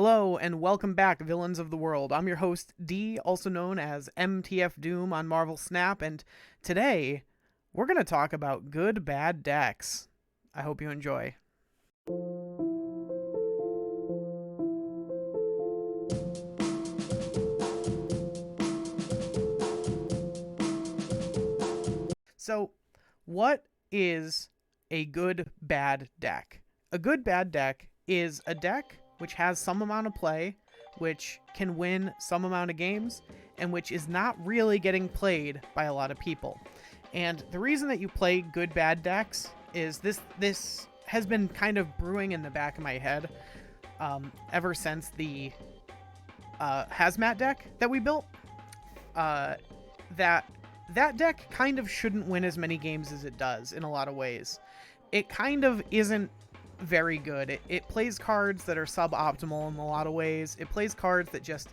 Hello and welcome back, villains of the world. I'm your host, D, also known as MTF Doom on Marvel Snap, and today we're going to talk about good bad decks. I hope you enjoy. So, what is a good bad deck? A good bad deck is a deck which has some amount of play, which can win some amount of games, and which is not really getting played by a lot of people. And the reason that you play good bad decks is this has been kind of brewing in the back of my head ever since the hazmat deck that we built. That deck kind of shouldn't win as many games as it does in a lot of ways. It kind of isn't very good. It plays cards that are suboptimal in a lot of ways. It plays cards that just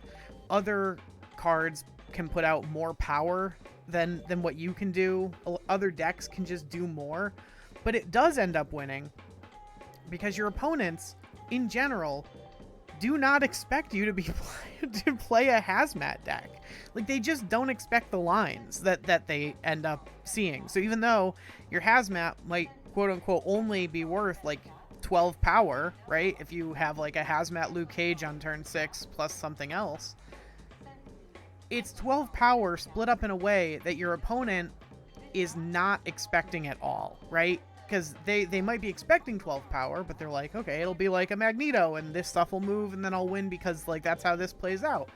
other cards can put out more power than what you can do. Other decks can just do more. But it does end up winning because your opponents, in general, do not expect you to be to play a hazmat deck. Like, they just don't expect the lines that they end up seeing. So even though your hazmat might quote unquote only be worth like 12 power, right? If you have like a hazmat Luke Cage on turn 6 plus something else, it's 12 power split up in a way that your opponent is not expecting at all, right? Because they might be expecting 12 power, but they're like, okay, it'll be like a Magneto and this stuff will move and then I'll win because like that's how this plays out.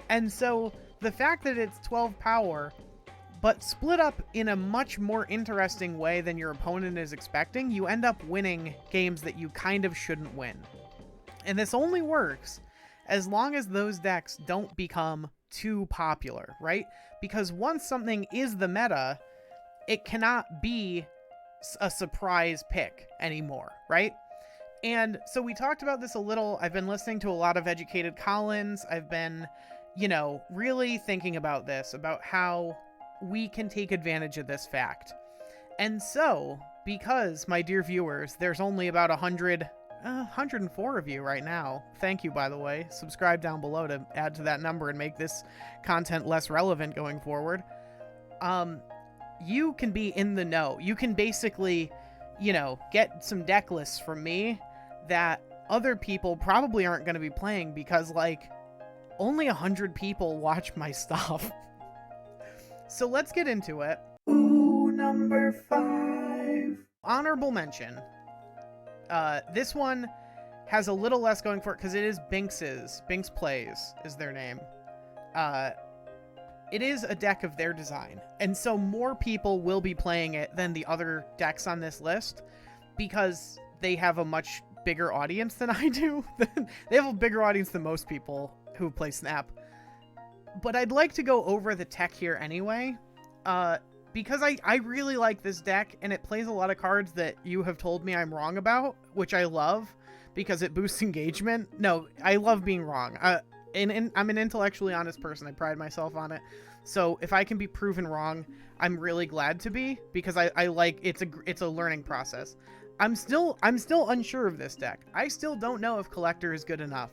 And so the fact that it's 12 power but split up in a much more interesting way than your opponent is expecting, you end up winning games that you kind of shouldn't win. And this only works as long as those decks don't become too popular, right? Because once something is the meta, it cannot be a surprise pick anymore, right? And so we talked about this a little. I've been listening to a lot of Educated Collins. I've been, really thinking about this, about how we can take advantage of this fact. And so, because, my dear viewers, there's only about 104 of you right now. Thank you, by the way. Subscribe down below to add to that number and make this content less relevant going forward. You can be in the know. You can basically, get some deck lists from me that other people probably aren't going to be playing because, like, only 100 people watch my stuff. So let's get into it. Ooh, number 5. Honorable mention. This one has a little less going for it because it is Bynx's. Bynx Plays is their name. It is a deck of their design. And so more people will be playing it than the other decks on this list because they have a much bigger audience than I do. They have a bigger audience than most people who play Snap. But I'd like to go over the tech here anyway, because I really like this deck, and it plays a lot of cards that you have told me I'm wrong about, which I love, because it boosts engagement. No, I love being wrong. And I'm an intellectually honest person. I pride myself on it. So if I can be proven wrong, I'm really glad to be, because I like it's a learning process. I'm still unsure of this deck. I still don't know if Collector is good enough,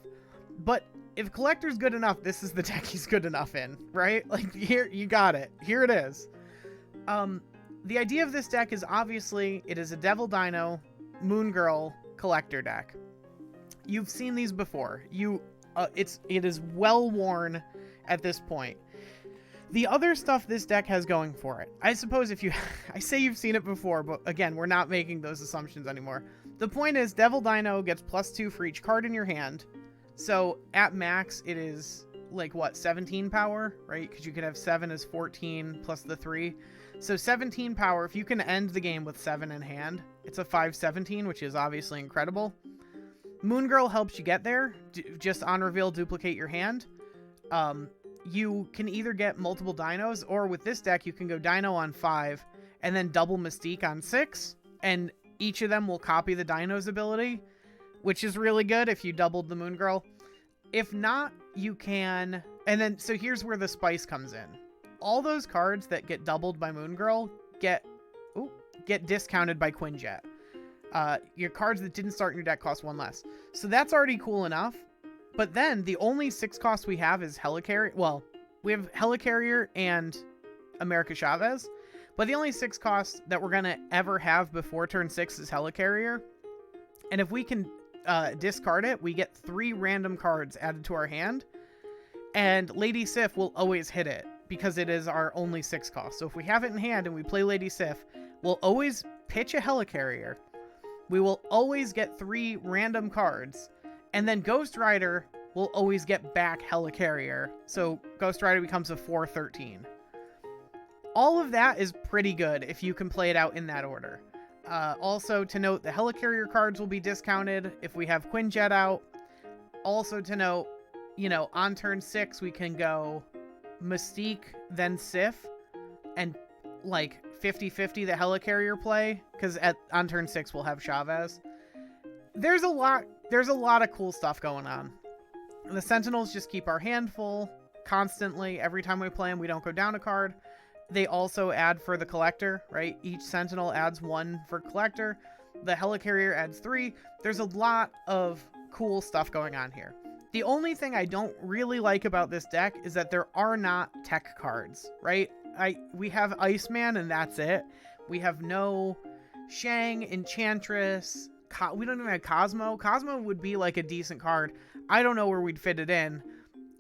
but if Collector's good enough, this is the deck he's good enough in, right? Like, here, you got it. Here it is. The idea of this deck is obviously it is a Devil Dino, Moon Girl, Collector deck. You've seen these before. It is well worn at this point. The other stuff this deck has going for it, I suppose I say you've seen it before, but again, we're not making those assumptions anymore. The point is Devil Dino gets +2 for each card in your hand. So at max, it is like what, 17 power, right? Because you could have 7 as 14 plus the 3. So 17 power. If you can end the game with 7 in hand, it's a 5/17, which is obviously incredible. Moon Girl helps you get there. Just on reveal, duplicate your hand. You can either get multiple dinos, or with this deck, you can go dino on 5 and then double Mystique on 6. And each of them will copy the dino's ability, which is really good if you doubled the Moon Girl. If not, you can... And then, so here's where the spice comes in. All those cards that get doubled by Moon Girl get discounted by Quinjet. Your cards that didn't start in your deck cost 1 less. So that's already cool enough. But then the only 6 cost we have is Helicarrier. Well, we have Helicarrier and America Chavez. But the only 6 cost that we're going to ever have before turn 6 is Helicarrier. And if we can discard it, we get 3 random cards added to our hand. And Lady Sif will always hit it because it is our only 6 cost. So if we have it in hand and we play Lady Sif, we'll always pitch a Helicarrier. We will always get 3 random cards. And then Ghost Rider will always get back Helicarrier. So Ghost Rider becomes a 4/13. All of that is pretty good if you can play it out in that order. Also to note, the Helicarrier cards will be discounted if we have Quinjet out. Also to note, you know, on turn 6 we can go Mystique, then Sif, and like 50-50 the Helicarrier play, because on turn 6 we'll have Chavez. There's a lot of cool stuff going on. The Sentinels just keep our hand full constantly. Every time we play them, we don't go down a card. They also add for the Collector, right? Each Sentinel adds 1 for Collector. The Helicarrier adds 3. There's a lot of cool stuff going on here. The only thing I don't really like about this deck is that there are not tech cards, right? We have Iceman and that's it. We have no Shang, Enchantress. We don't even have Cosmo. Cosmo would be like a decent card. I don't know where we'd fit it in.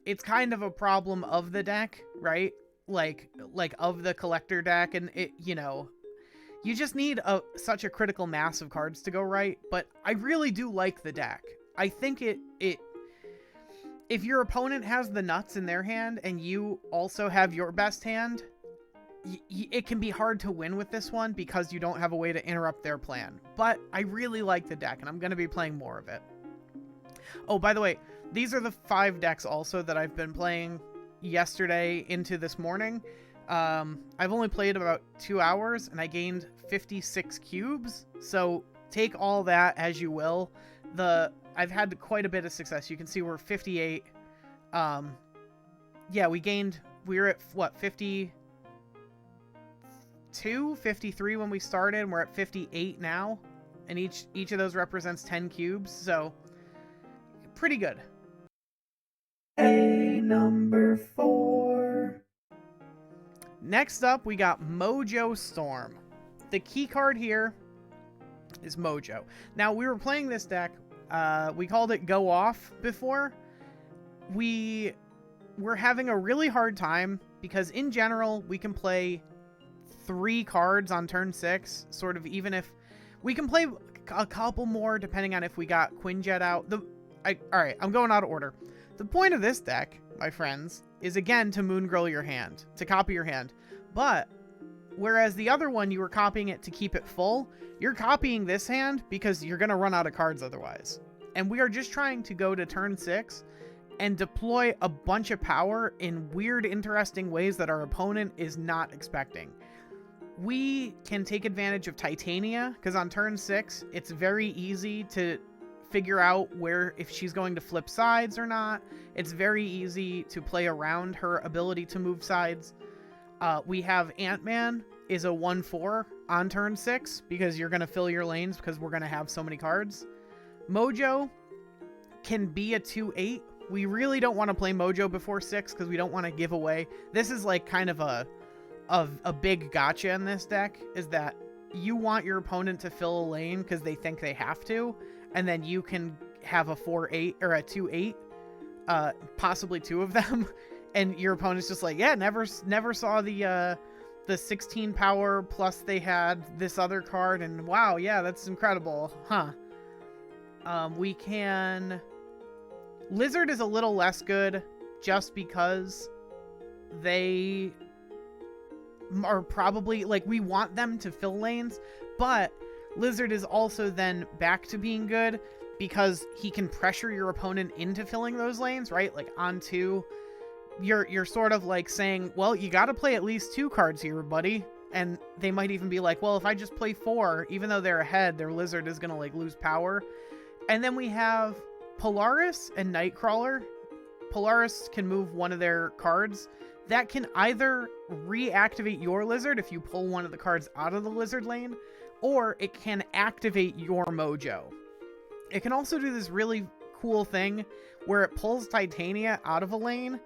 It's kind of a problem of the deck, right? Like of the Collector deck, and it, you know, you just need such a critical mass of cards to go right. But I really do like the deck. I think it if your opponent has the nuts in their hand and you also have your best hand, it can be hard to win with this one because you don't have a way to interrupt their plan. But I really like the deck, and I'm going to be playing more of it. Oh, by the way, these are the 5 decks also that I've been playing yesterday into this morning. I've only played about 2 hours, and I gained 56 cubes. So take all that as you will. I've had quite a bit of success. You can see we're 58. Yeah, we were at what, 52, 53 when we started, and we're at 58 now. And each of those represents 10 cubes, so pretty good. Number 4. Next up, we got Mojo Storm. The key card here is Mojo. Now, we were playing this deck. We called it Go Off before. We were having a really hard time because in general, we can play 3 cards on turn 6, sort of, even if we can play a couple more depending on if we got Quinjet out. Alright, I'm going out of order. The point of this deck, my friends, is again to Moongirl your hand, to copy your hand. But whereas the other one, you were copying it to keep it full, you're copying this hand because you're going to run out of cards otherwise. And we are just trying to go to turn 6 and deploy a bunch of power in weird, interesting ways that our opponent is not expecting. We can take advantage of Titania, because on turn 6, it's very easy to figure out if she's going to flip sides or not. It's very easy to play around her ability to move sides. We have Ant-Man is a 1/4 on turn 6 because you're going to fill your lanes because we're going to have so many cards. Mojo can be a 2/8. We really don't want to play Mojo before 6 because we don't want to give away. This is like kind of a big gotcha in this deck, is that you want your opponent to fill a lane because they think they have to, and then you can have a 4/8 or a 2/8, possibly 2 of them, and your opponent's just like, yeah, never saw the 16 power plus they had this other card, and wow, yeah, that's incredible, huh? We can... Lizard is a little less good just because they are probably, like, we want them to fill lanes, but Lizard is also then back to being good because he can pressure your opponent into filling those lanes, right? Like on 2, you're sort of like saying, well, you got to play at least 2 cards here, buddy. And they might even be like, well, if I just play 4, even though they're ahead, their Lizard is going to like lose power. And then we have Polaris and Nightcrawler. Polaris can move one of their cards. That can either reactivate your Lizard if you pull one of the cards out of the Lizard lane, or it can activate your Mojo. It can also do this really cool thing where it pulls Titania out of a lane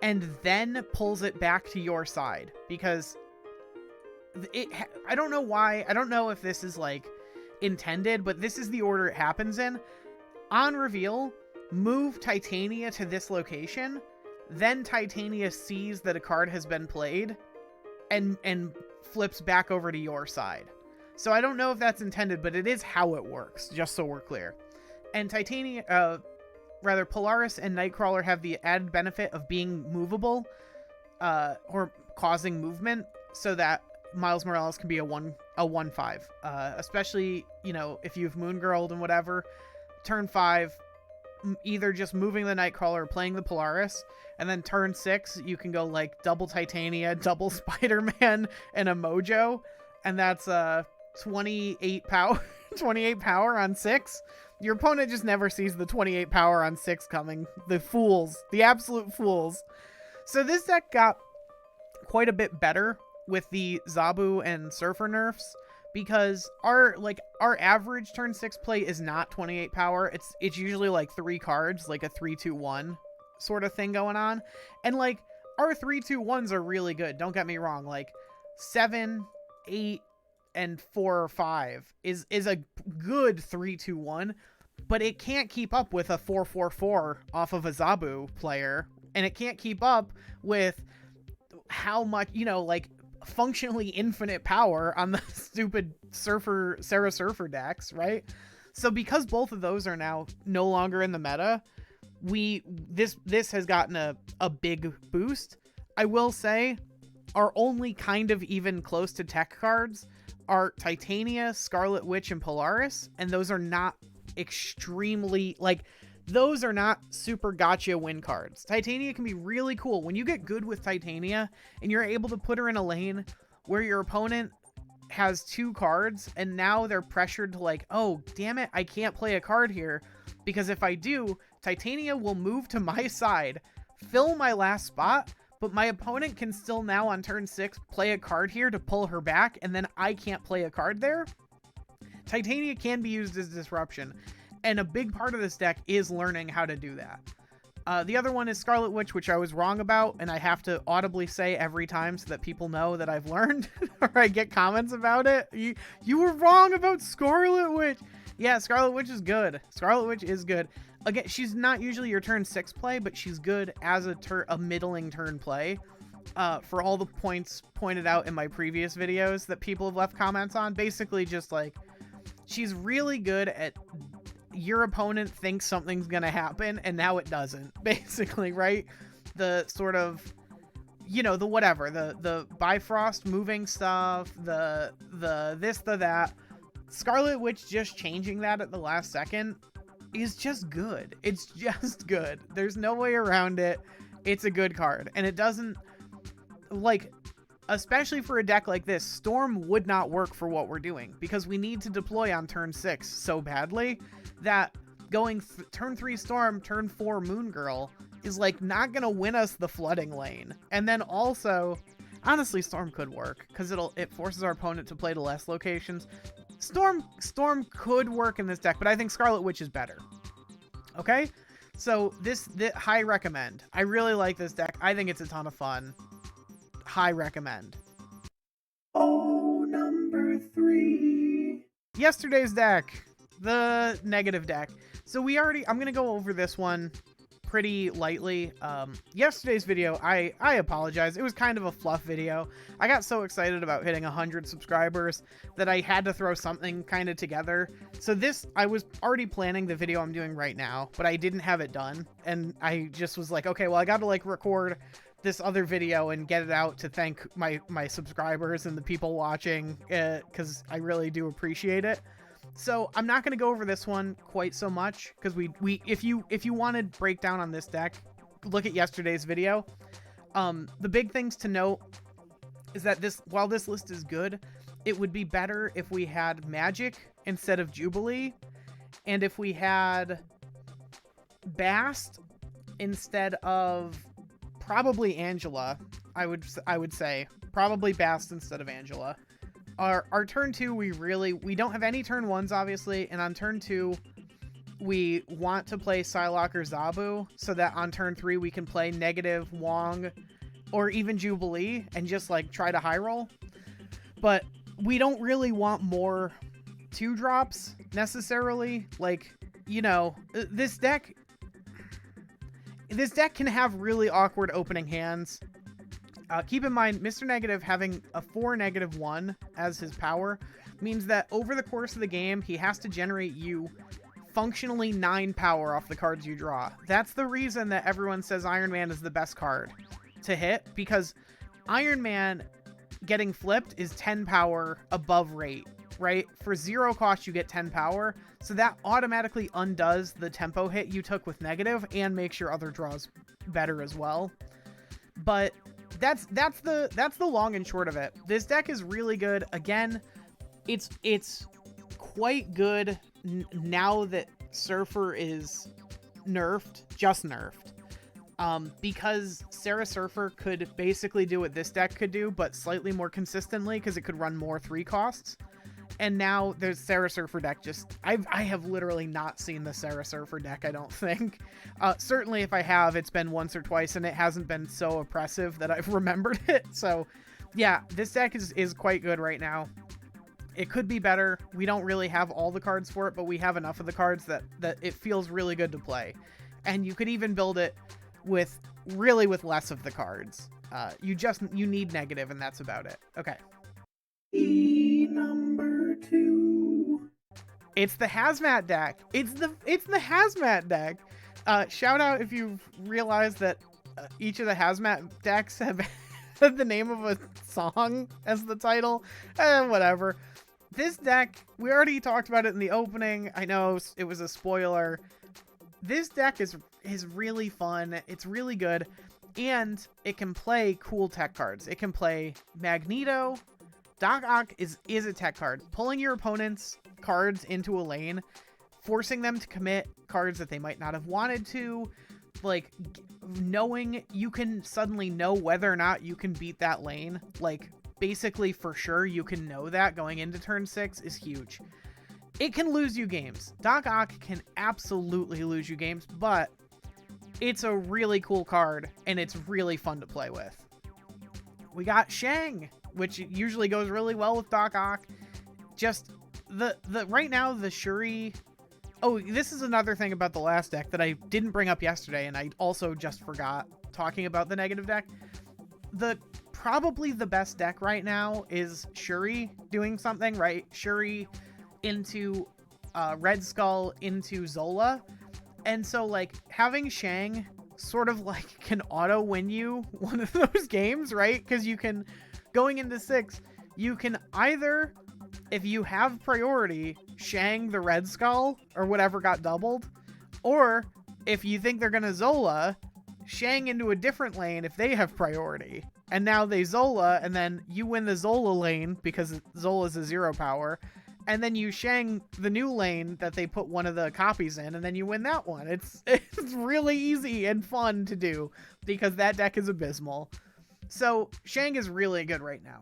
and then pulls it back to your side, because I don't know why. I don't know if this is like intended, but this is the order it happens in. On reveal, move Titania to this location, then Titania sees that a card has been played and flips back over to your side. So I don't know if that's intended, but it is how it works, just so we're clear. And Polaris and Nightcrawler have the added benefit of being movable, or causing movement, so that Miles Morales can be a 1/5. Especially, you know, if you've Moon Girled and whatever, turn 5, either just moving the Nightcrawler or playing the Polaris, and then turn 6, you can go like double Titania, double Spider-Man, and a Mojo, and that's 28 power, 28 power on 6. Your opponent just never sees the 28 power on 6 coming. The fools, the absolute fools. So this deck got quite a bit better with the Zabu and Surfer nerfs, because our average turn 6 play is not 28 power. It's usually like 3 cards, like a 3-2-1 sort of thing going on. And like our 3-2-1s are really good. Don't get me wrong. Like 7, 8, and 4 or 5 is a good 3-2-1, but it can't keep up with a 4-4-4 off of a Zabu player, and it can't keep up with how much, you know, like functionally infinite power on the stupid Sarah Surfer decks, right? So because both of those are now no longer in the meta, this has gotten a big boost. I will say our only kind of even close to tech cards are Titania, Scarlet Witch, and Polaris, and those are not extremely, like, those are not super gotcha win cards. Titania can be really cool. When you get good with Titania and you're able to put her in a lane where your opponent has 2 cards and now they're pressured to like, oh, damn it, I can't play a card here, because if I do, Titania will move to my side, fill my last spot, but my opponent can still now on turn 6 play a card here to pull her back, and then I can't play a card there. Titania can be used as disruption, and a big part of this deck is learning how to do that. The other one is Scarlet Witch, which I was wrong about, and I have to audibly say every time so that people know that I've learned, or I get comments about it. You were wrong about Scarlet Witch. Yeah, Scarlet Witch is good. Scarlet Witch is good. Again, she's not usually your turn 6 play, but she's good as a middling turn play. For all the points pointed out in my previous videos that people have left comments on, basically just like, she's really good at your opponent thinks something's gonna happen and now it doesn't, basically, right? The sort of, you know, the whatever, the Bifrost moving stuff, the this, the that. Scarlet Witch just changing that at the last second is just good. It's just good. There's no way around it. It's a good card. And it doesn't, like, especially for a deck like this, Storm would not work for what we're doing, because we need to deploy on turn 6 so badly that going turn 3 Storm, turn 4 Moon Girl is like not gonna win us the flooding lane. And then also, honestly, Storm could work because it forces our opponent to play to less locations. Storm could work in this deck, but I think Scarlet Witch is better. Okay, so this high recommend. I really like this deck. I think it's a ton of fun. High recommend. Oh, number 3. Yesterday's deck, the negative deck. So I'm gonna go over this one pretty lightly. Yesterday's video, I apologize. It was kind of a fluff video. I got so excited about hitting 100 subscribers that I had to throw something kind of together. So I was already planning the video I'm doing right now, but I didn't have it done. And I just was like, okay, well, I got to like record this other video and get it out to thank my subscribers and the people watching, because I really do appreciate it. So I'm not going to go over this one quite so much, because if you wanted breakdown on this deck, look at yesterday's video. The big things to note is that while this list is good, it would be better if we had Magic instead of Jubilee, and if we had Bast instead of probably Angela. I would say probably Bast instead of Angela. Our turn 2, we don't have any turn 1s, obviously, and on turn 2, we want to play Psylocke or Zabu so that on turn 3 we can play negative Wong or even Jubilee and just like try to high roll. But we don't really want more 2-drops necessarily. Like, you know, this deck can have really awkward opening hands. Keep in mind, Mr. Negative having a 4-1 as his power means that over the course of the game, he has to generate you functionally 9 power off the cards you draw. That's the reason that everyone says Iron Man is the best card to hit, because Iron Man getting flipped is 10 power above rate, right? For 0 cost, you get 10 power, so that automatically undoes the tempo hit you took with negative and makes your other draws better as well. But that's the long and short of it. This deck is really good. Again, it's quite good now that Surfer is nerfed, just nerfed. Because Sarah Surfer could basically do what this deck could do, but slightly more consistently because it could run more 3 costs. And now there's Sarah Surfer deck. I have literally not seen the Sarah Surfer deck, I don't think. Certainly if I have, it's been once or twice and it hasn't been so oppressive that I've remembered it. So yeah, this deck is quite good right now. It could be better. We don't really have all the cards for it, but we have enough of the cards that it feels really good to play. And you could even build it with less of the cards. You need negative, and that's about it. Okay. Number 2. It's the Hazmat deck. It's the Hazmat deck. Shout out if you've realized that each of the Hazmat decks have the name of a song as the title. Whatever. This deck, we already talked about it in the opening. I know it was a spoiler. This deck is really fun. It's really good. And it can play cool tech cards. It can play Magneto. Doc Ock is a tech card. Pulling your opponent's cards into a lane, forcing them to commit cards that they might not have wanted to, like knowing you can suddenly know whether or not you can beat that lane. Like basically for sure you can know that going into turn 6 is huge. It can lose you games. Doc Ock can absolutely lose you games, but it's a really cool card and it's really fun to play with. We got Shang, which usually goes really well with Doc Ock. Just the right now the Shuri. Oh, this is another thing about the last deck that I didn't bring up yesterday, and I also just forgot talking about the negative deck. Probably the best deck right now is Shuri doing something, right? Shuri into Red Skull into Zola. And so like having Shang sort of like can auto win you one of those games, right? Because you can, going into 6, you can either, if you have priority, Shang the Red Skull or whatever got doubled, or if you think they're gonna Zola, Shang into a different lane if they have priority. And now they Zola, and then you win the Zola lane because Zola's a 0 power. And then you Shang the new lane that they put one of the copies in, and then you win that one. It's really easy and fun to do because that deck is abysmal. So Shang is really good right now.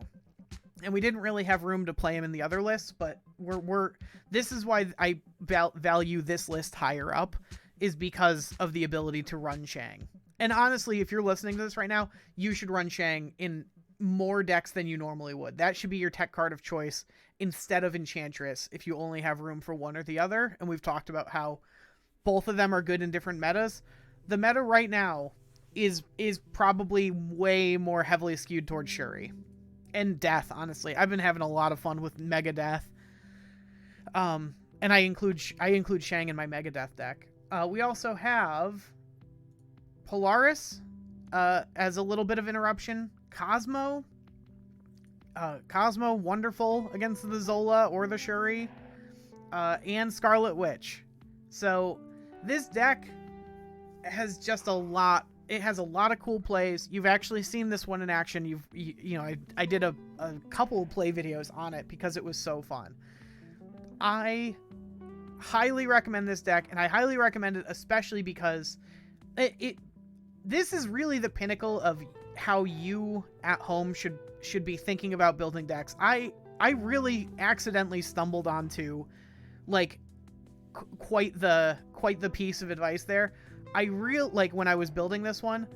And we didn't really have room to play him in the other lists, but this is why I value this list higher up, is because of the ability to run Shang. And honestly, if you're listening to this right now, you should run Shang in more decks than you normally would. That should be your tech card of choice instead of Enchantress if you only have room for one or the other. And we've talked about how both of them are good in different metas. The meta right now is probably way more heavily skewed towards Shuri. And Death, honestly. I've been having a lot of fun with Mega Death. And I include Shang in my Mega Death deck. We also have Polaris as a little bit of interruption. Cosmo, wonderful against the Zola or the Shuri, and Scarlet Witch. So this deck has just a lot. It has a lot of cool plays. You've actually seen this one in action. I did a couple play videos on it because it was so fun. I highly recommend this deck, and I highly recommend it especially because this is really the pinnacle of how you at home should be thinking about building decks. I really accidentally stumbled onto like quite the quite the piece of advice there. Like when I was building this one,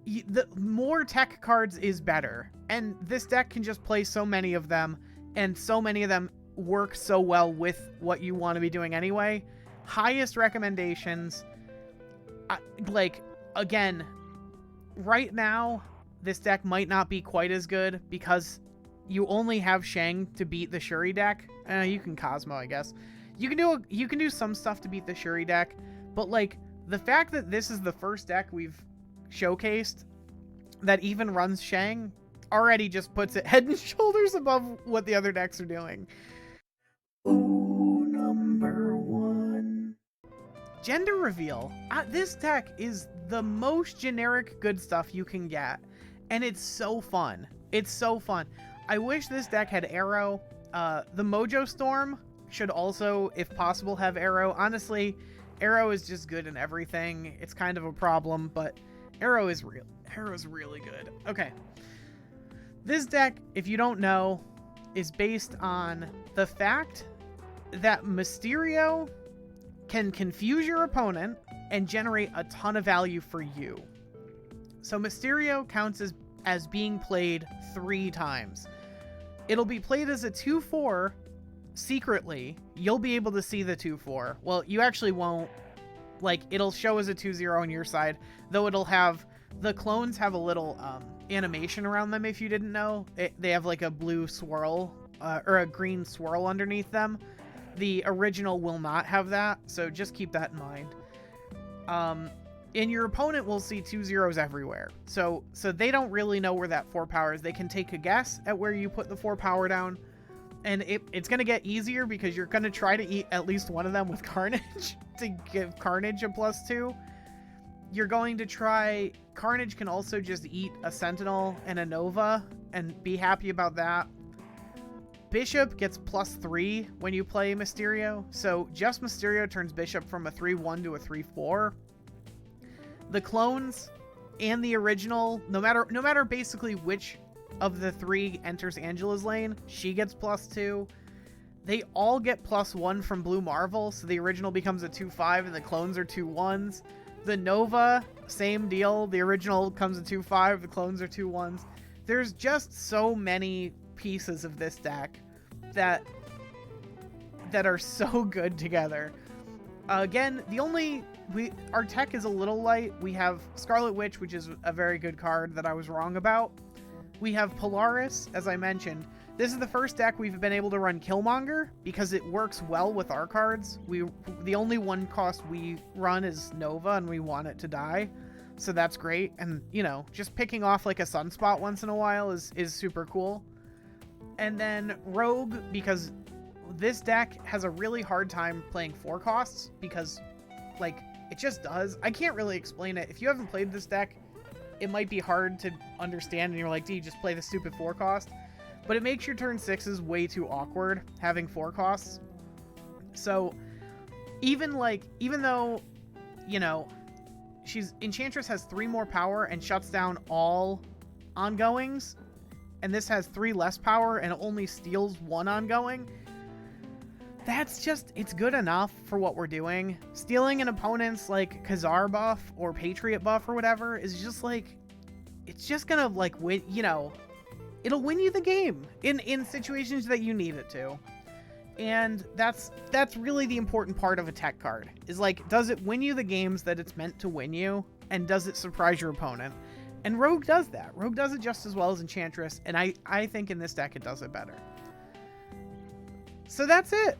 the more tech cards is better, and this deck can just play so many of them, and so many of them work so well with what you want to be doing anyway. Highest recommendations, like, again, right now this deck might not be quite as good because you only have Shang to beat the Shuri deck. You can Cosmo, I guess. You can do some stuff to beat the Shuri deck, but like the fact that this is the first deck we've showcased that even runs Shang already just puts it head and shoulders above what the other decks are doing. Ooh, number 1. Gender reveal. This deck is the most generic good stuff you can get, and it's so fun. It's so fun. I wish this deck had Arrow. The Mojo Storm should also, if possible, have Arrow. Honestly, Arrow is just good in everything. It's kind of a problem, but Arrow is real. Arrow's really good. Okay. This deck, if you don't know, is based on the fact that Mysterio can confuse your opponent and generate a ton of value for you. So Mysterio counts as being played 3 times. It'll be played as a 2/4 secretly. You'll be able to see the 2/4. Well, you actually won't. Like, it'll show as a 2/0 on your side, though it'll have, the clones have a little animation around them, if you didn't know. They have like a blue swirl or a green swirl underneath them. The original will not have that, so just keep that in mind. And your opponent will see 2 zeros everywhere, so they don't really know where that 4 power is. They can take a guess at where you put the 4 power down, and it's going to get easier because you're going to try to eat at least one of them with Carnage to give Carnage a +2. You're going to try... Carnage can also just eat a Sentinel and a Nova and be happy about that. Bishop gets +3 when you play Mysterio, so just Mysterio turns Bishop from a 3/1 to a 3/4. The clones and the original, no matter basically which of the 3 enters Angela's lane, she gets +2. They all get +1 from Blue Marvel, so the original becomes a 2/5 and the clones are 2/1s. The Nova, same deal. The original comes a 2/5, the clones are 2/1s. There's just so many pieces of this deck that are so good together. Again, our tech is a little light. We have Scarlet Witch, which is a very good card that I was wrong about. We have Polaris, as I mentioned. This is the first deck we've been able to run Killmonger because it works well with our cards. The only 1 cost we run is Nova, and we want it to die, so that's great. And you know, just picking off like a Sunspot once in a while is super cool. And then Rogue, because this deck has a really hard time playing 4 costs because, like, it just does. I can't really explain it. If you haven't played this deck, it might be hard to understand, and you're like, do you just play the stupid 4 cost? But it makes your turn 6s way too awkward, having 4 costs. So, even though, you know, Enchantress has 3 more power and shuts down all ongoings, and this has 3 less power and only steals 1 ongoing, it's good enough for what we're doing. Stealing an opponent's, like, Khazar buff or Patriot buff or whatever is just, like, it's just gonna, like, win, you know, it'll win you the game in situations that you need it to. And that's really the important part of a tech card, is, like, does it win you the games that it's meant to win you, and does it surprise your opponent? And Rogue does that. Rogue does it just as well as Enchantress, and I think in this deck it does it better. So that's it.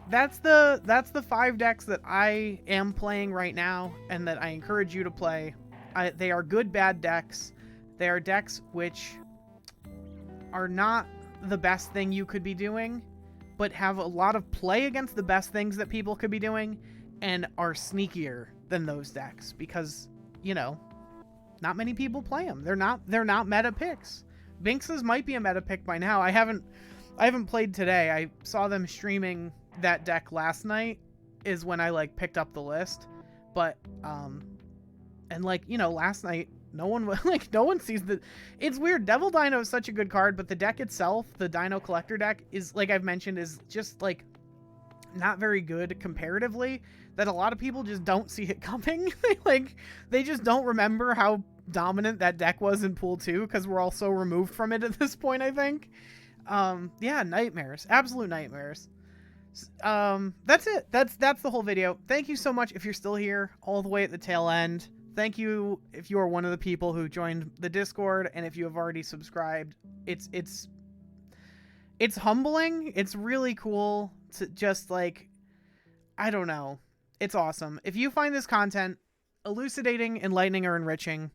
That's the 5 decks that I am playing right now and that I encourage you to play. They are GoodBad decks. They are decks which are not the best thing you could be doing, but have a lot of play against the best things that people could be doing, and are sneakier than those decks because, you know, not many people play them. They're not meta picks. Bynx's might be a meta pick by now. I haven't played today. I saw them streaming that deck last night is when I, like, picked up the list. But and, like, you know, last night no one sees the... It's weird. Devil Dino is such a good card, but the deck itself, the Dino Collector deck, is, like I've mentioned, is just, like, not very good comparatively. that a lot of people just don't see it coming. Like, they just don't remember how dominant that deck was in Pool 2 because we're all so removed from it at this point, I think. Yeah, nightmares. Absolute nightmares. That's it. That's the whole video. Thank you so much if you're still here all the way at the tail end. Thank you if you are one of the people who joined the Discord, and if you have already subscribed. It's humbling. It's really cool to just, like, I don't know. It's awesome. If you find this content elucidating, enlightening, or enriching,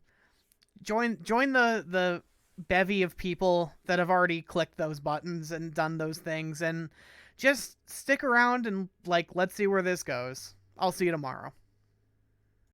join the bevy of people that have already clicked those buttons and done those things, and just stick around and, like, let's see where this goes. I'll see you tomorrow.